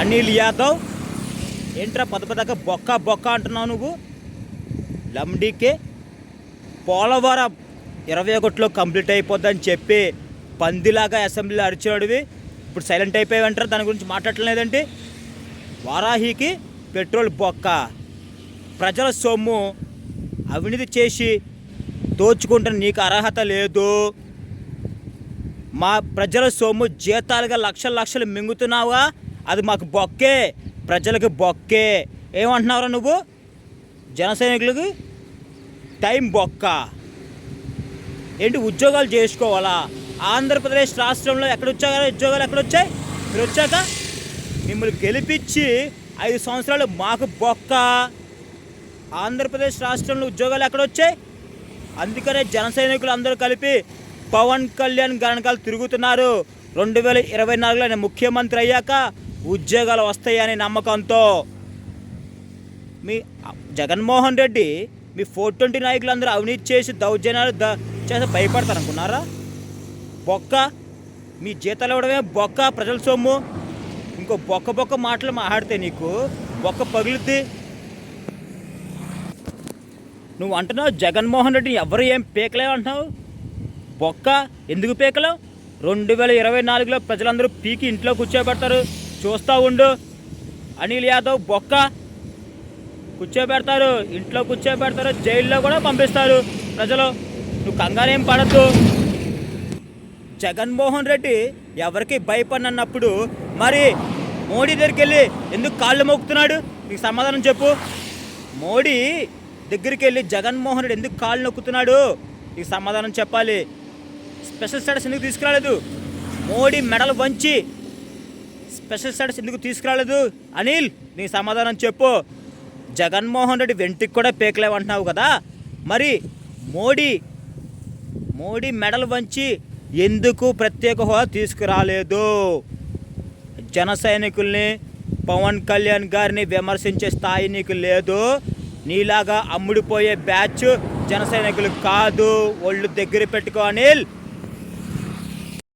అనిల్ యాదవ్ ఏంట్రా పదపదక బొక్క బొక్క అంటున్నావు నువ్వు? లండీకే పోలవరం 21లో కంప్లీట్ అయిపోద్దని చెప్పి పందిలాగా అసెంబ్లీలో అరిచేవాడివి, ఇప్పుడు సైలెంట్ అయిపోయావంటారు. దాని గురించి మాట్లాడలేదంటే వారాహికి పెట్రోల్ బొక్క, ప్రజల సొమ్ము అవినీతి చేసి దోచుకుంటున్న నీకు అర్హత లేదు. మా ప్రజల సొమ్ము జీతాలుగా లక్షల లక్షలు మింగుతున్నావా, అది మాకు బొక్కే, ప్రజలకు బొక్కే. ఏమంటున్నావురా నువ్వు? జన సైనికులకి టైం బొక్క ఏంటి? ఉద్యోగాలు చేసుకోవాలా? ఆంధ్రప్రదేశ్ రాష్ట్రంలో ఉద్యోగాలు ఎక్కడొచ్చాయి? మీరు వచ్చాక మిమ్మల్ని గెలిపించి 5 సంవత్సరాలు మాకు బొక్క. ఆంధ్రప్రదేశ్ రాష్ట్రంలో ఉద్యోగాలు ఎక్కడొచ్చాయి? అందుకనే జన సైనికులు అందరూ కలిపి పవన్ కళ్యాణ్ గణకాలు తిరుగుతున్నారు. 2024లో ఆయన ముఖ్యమంత్రి అయ్యాక ఉద్యోగాలు వస్తాయని నమ్మకంతో. మీ జగన్మోహన్ రెడ్డి మీ 420 నాయకులందరూ అవినీతి చేసి దౌర్జన్యాలు చేసి భయపడతారనుకున్నారా? బొక్క. మీ జీతాలు ఇవ్వడమే బొక్క, ప్రజల సొమ్ము. ఇంకో బొక్క బొక్క మాటలు మాట్లాడితే నీకు బొక్క పగులుద్ది. నువ్వు అంటున్నావు జగన్మోహన్ రెడ్డి ఎవరు ఏం పీకలేవు అంటున్నావు. బొక్క ఎందుకు పీకలేవు? 2024లో ప్రజలందరూ పీకి ఇంట్లో కూర్చోబెడతారు, చూస్తూ ఉండు. అనిల్ యాదవ్ బొక్క కూర్చోబెడతారు, ఇంట్లో కూర్చోబెడతారు, జైల్లో కూడా పంపిస్తారు ప్రజలు. నువ్వు కంగారేం పడద్దు. జగన్మోహన్ రెడ్డి ఎవరికి భయపడినప్పుడు మరి మోడీ దగ్గరికి వెళ్ళి ఎందుకు కాళ్ళు మొక్కుతున్నాడు? నీకు సమాధానం చెప్పు. మోడీ దగ్గరికి వెళ్ళి జగన్మోహన్ రెడ్డి ఎందుకు కాళ్ళు నొక్కుతున్నాడు? నీకు సమాధానం చెప్పాలి. స్పెషల్ స్టేటస్ ఎందుకు తీసుకురాలేదు? మోడీ మెడలు వంచి స్పెషల్ స్టేటస్ ఎందుకు తీసుకురాలేదు? అనిల్ నీకు సమాధానం చెప్పు. జగన్మోహన్ రెడ్డి వెంటికి కూడా పీకలేమంటున్నావు కదా, మరి మోడీ మెడలు వంచి ఎందుకు ప్రత్యేక హోదా తీసుకురాలేదు? జన సైనికుల్ని, పవన్ కళ్యాణ్ గారిని విమర్శించే స్థాయి నీకు లేదు. నీలాగా అమ్ముడిపోయే బ్యాచ్ జన సైనికులు కాదు. ఒళ్ళు దగ్గర పెట్టుకో అనిల్.